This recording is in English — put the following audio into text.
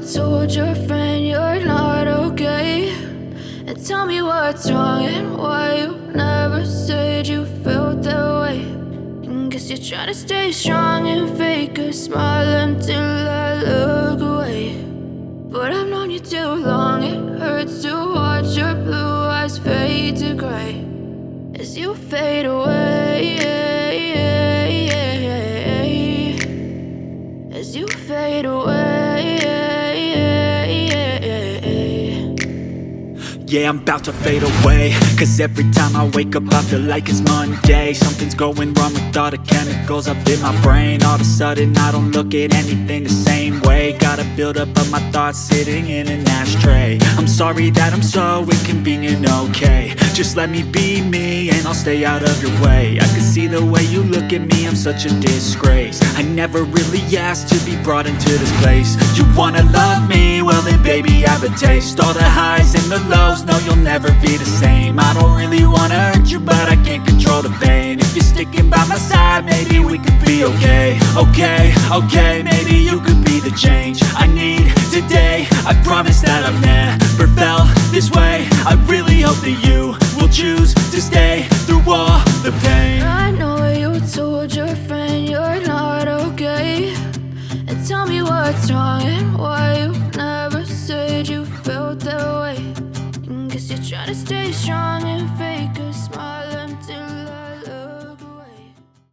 told your friend you're not okay, and tell me what's wrong and why you never said you felt that way. And guess you're trying to stay strong and fake a smile until I look away. But I've known you too long, it hurts to watch your blue eyes fade to gray as you fade away, as you fade away. Yeah, I'm about to fade away, cause every time I wake up I feel like it's Monday. Something's going wrong with all the chemicals up in my brain. All of a sudden I don't look at anything the same way. Got a buildup of my thoughts sitting in an ashtray. I'm sorry that I'm so inconvenient, okay. Just let me be me and I'll stay out of your way. I can see the way you look at me, I'm such a disgrace. I never really asked to be brought into this place. You wanna love me? Well then baby, have a taste. All the highs and the lows, no, you'll never be the same. I don't really wanna hurt you, but I can't control the pain. If you're sticking by my side, maybe we could be okay. Okay, maybe you could be the change I need today. I promise that I've never felt this way. I really hope that you will choose to stay through all the pain. I know you told your friend you're not okay, and tell me what's wrong and why you never said you felt that way. And guess you're trying to stay strong and fake